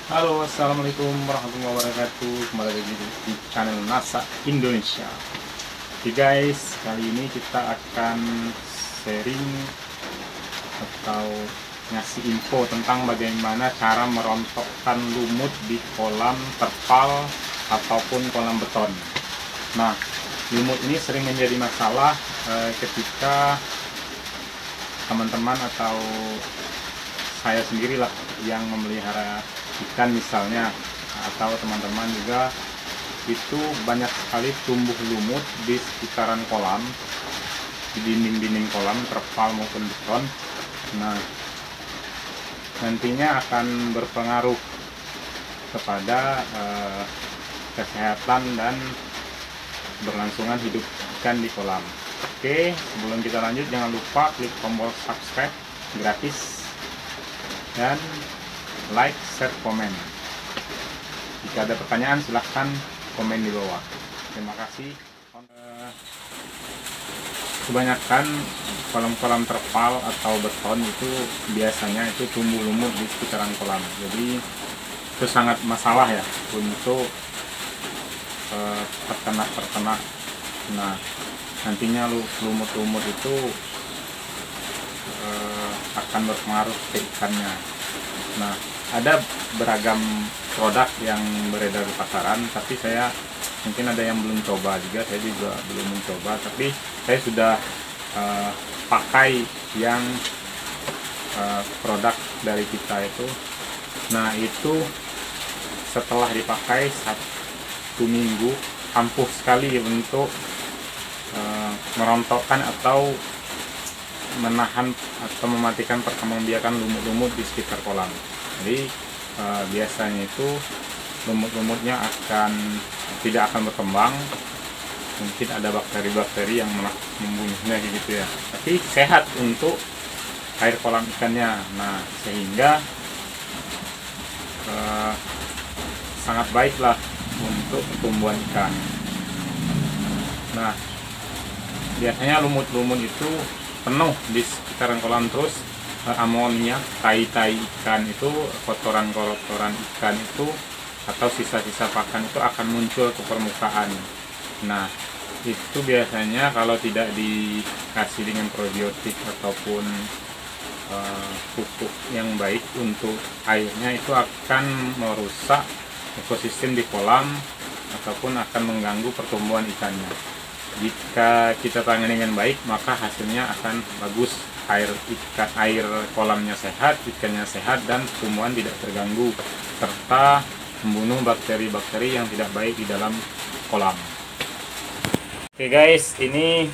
Halo, assalamualaikum warahmatullahi wabarakatuh. Kembali lagi di channel NASA Indonesia. Oke guys, kali ini kita akan sharing atau ngasih info tentang bagaimana cara merontokkan lumut di kolam terpal ataupun kolam beton. Nah, lumut ini sering menjadi masalah ketika teman-teman atau saya sendirilah yang memelihara ikan misalnya, atau teman-teman juga itu banyak sekali tumbuh lumut di sekitaran kolam, di dinding-dinding kolam terpal maupun beton. Nah, nantinya akan berpengaruh kepada kesehatan dan berlangsungan hidup ikan di kolam. Oke, sebelum kita lanjut jangan lupa klik tombol subscribe gratis dan like, share, komen. Jika ada pertanyaan silahkan komen di bawah. Terima kasih. Kebanyakan kolam-kolam terpal atau beton itu biasanya itu tumbuh lumut di sekitaran kolam. Jadi itu sangat masalah ya untuk terkena. Nah, nantinya lumut-lumut itu akan berpengaruh ke ikannya. Nah, ada beragam produk yang beredar di pasaran, tapi saya mungkin ada yang belum coba juga, saya juga belum mencoba, tapi saya sudah pakai yang produk dari kita itu. Nah, itu setelah dipakai 1 minggu ampuh sekali untuk merontokkan atau menahan atau mematikan perkembangbiakan lumut-lumut di sekitar kolam. Jadi biasanya itu lumut-lumutnya tidak akan berkembang, mungkin ada bakteri-bakteri yang membunuhnya gitu ya, tapi sehat untuk air kolam ikannya. Nah, sehingga sangat baiklah untuk pertumbuhan ikan. Nah, biasanya lumut-lumut itu penuh di sekitaran kolam, terus amonia, tai-tai ikan itu, kotoran-kotoran ikan itu atau sisa-sisa pakan itu akan muncul ke permukaan. Nah, itu biasanya kalau tidak dikasih dengan probiotik ataupun pupuk yang baik untuk airnya, itu akan merusak ekosistem di kolam ataupun akan mengganggu pertumbuhan ikannya. Jika kita tangani dengan baik, maka hasilnya akan bagus. Air kolamnya sehat, ikannya sehat, dan pertumbuhan tidak terganggu, serta membunuh bakteri-bakteri yang tidak baik di dalam kolam. Oke guys, ini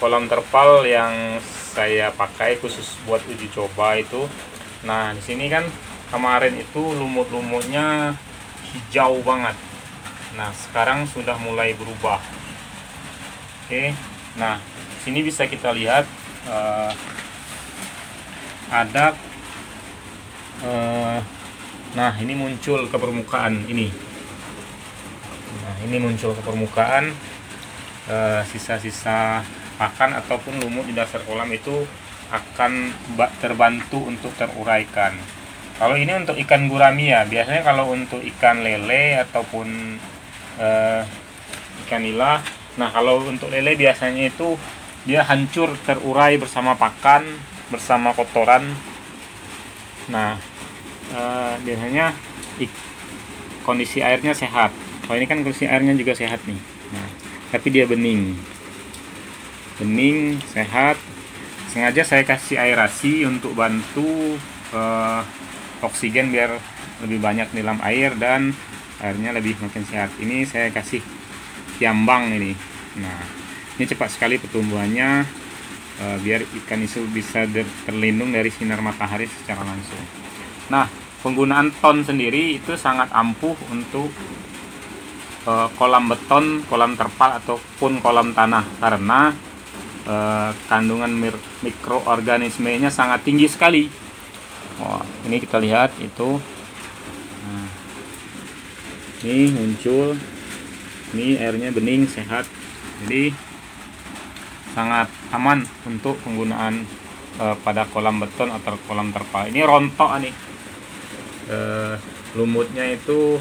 kolam terpal yang saya pakai khusus buat uji coba itu. Nah, di sini kan kemarin itu lumut-lumutnya hijau banget. Nah, sekarang sudah mulai berubah. Oke, nah sini bisa kita lihat ada nah ini muncul ke permukaan ini. Nah, ini muncul ke permukaan sisa-sisa pakan ataupun lumut di dasar kolam itu akan terbantu untuk teruraikan. Kalau ini untuk ikan gurami ya, biasanya kalau untuk ikan lele ataupun ikan nila. Nah, kalau untuk lele biasanya itu dia hancur, terurai bersama pakan, bersama kotoran. Nah, biasanya kondisi airnya sehat. Kalau ini kan kondisi airnya juga sehat nih. Nah, tapi dia bening, sehat. Sengaja saya kasih aerasi untuk bantu oksigen biar lebih banyak di dalam air dan airnya lebih makin sehat. Ini saya kasih kiambang ini. Nah, ini cepat sekali pertumbuhannya, biar ikan itu bisa terlindung dari sinar matahari secara langsung. Nah, penggunaan ton sendiri itu sangat ampuh untuk kolam beton, kolam terpal ataupun kolam tanah, karena kandungan mikroorganismenya sangat tinggi sekali. Ini kita lihat itu. Nah, ini muncul. Ini airnya bening, sehat, jadi sangat aman untuk penggunaan pada kolam beton atau kolam terpal. Ini rontok nih, lumutnya itu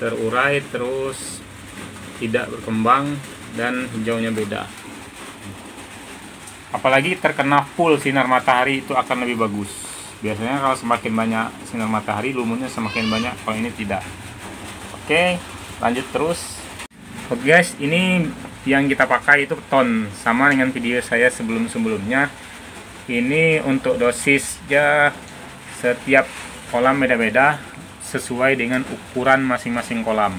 terurai, terus tidak berkembang dan hijaunya beda. Apalagi terkena full sinar matahari itu akan lebih bagus. Biasanya kalau semakin banyak sinar matahari lumutnya semakin banyak, kalau ini tidak. Oke, lanjut terus. Oke guys, ini yang kita pakai itu ton, sama dengan video saya sebelumnya. Ini untuk dosisnya setiap kolam beda-beda sesuai dengan ukuran masing-masing kolam.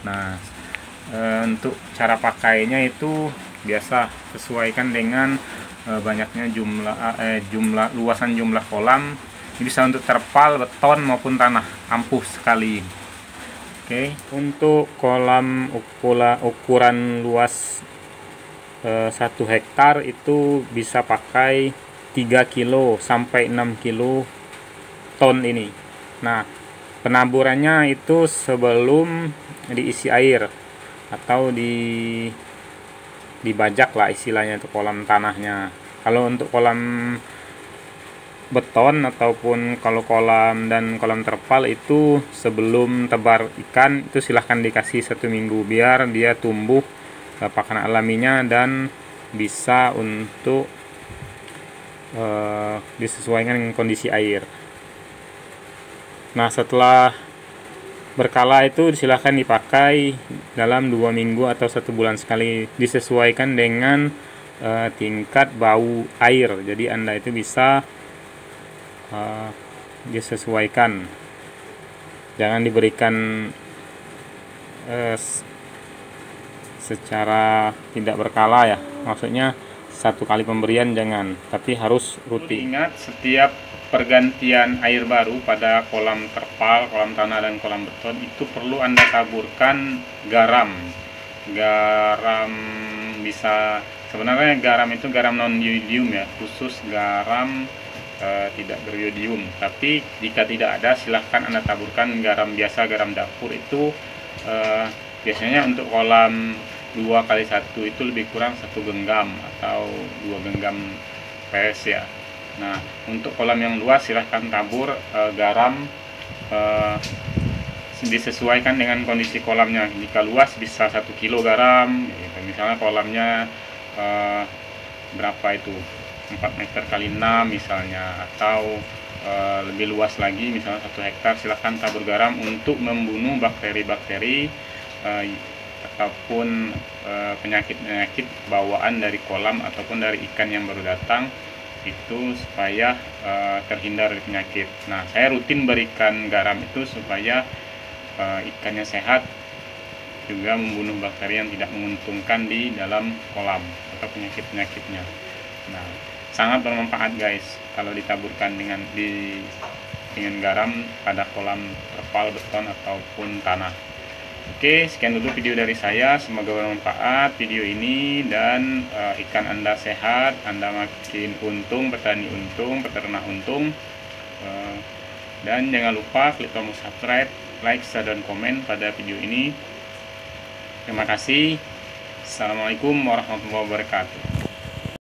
Nah, untuk cara pakainya itu biasa sesuaikan dengan banyaknya luasan jumlah kolam. Ini bisa untuk terpal, beton maupun tanah, ampuh sekali. Oke, untuk kolam ukuran luas 1 hektar itu bisa pakai 3 kilo sampai 6 kilo ton ini. Nah, penaburannya itu sebelum diisi air atau dibajak lah istilahnya, itu kolam tanahnya. Kalau untuk kolam beton ataupun kalau kolam dan kolam terpal itu sebelum tebar ikan itu silahkan dikasih 1 minggu biar dia tumbuh pakan alaminya dan bisa untuk disesuaikan dengan kondisi air. Nah, setelah berkala itu silahkan dipakai dalam 2 minggu atau 1 bulan sekali, disesuaikan dengan tingkat bau air. Jadi Anda itu bisa disesuaikan, jangan diberikan secara tidak berkala ya, maksudnya 1 kali pemberian jangan, tapi harus rutin. Ingat, setiap pergantian air baru pada kolam terpal, kolam tanah dan kolam beton itu perlu Anda taburkan garam. Garam bisa, sebenarnya garam itu garam non iodium ya, khusus garam tidak beriodium. Tapi jika tidak ada, silahkan Anda taburkan garam biasa, garam dapur itu biasanya untuk kolam 2x1 itu lebih kurang 1 genggam atau 2 genggam PS ya. Nah, untuk kolam yang luas silahkan tabur garam disesuaikan dengan kondisi kolamnya. Jika luas bisa 1 kilo garam gitu. Misalnya kolamnya berapa itu, 4 meter kali 6 misalnya, atau lebih luas lagi misalnya 1 hektar, silahkan tabur garam untuk membunuh bakteri-bakteri ataupun penyakit-penyakit bawaan dari kolam ataupun dari ikan yang baru datang, itu supaya terhindar dari penyakit. Nah, saya rutin berikan garam itu supaya ikannya sehat, juga membunuh bakteri yang tidak menguntungkan di dalam kolam atau penyakit-penyakitnya. Nah, sangat bermanfaat guys kalau ditaburkan dengan garam pada kolam terpal, beton ataupun tanah. Oke, sekian dulu video dari saya, semoga bermanfaat video ini dan ikan Anda sehat, Anda makin untung, petani untung, peternak untung. Dan jangan lupa klik tombol subscribe, like, share, dan komen pada video ini. Terima kasih. Assalamualaikum warahmatullahi wabarakatuh.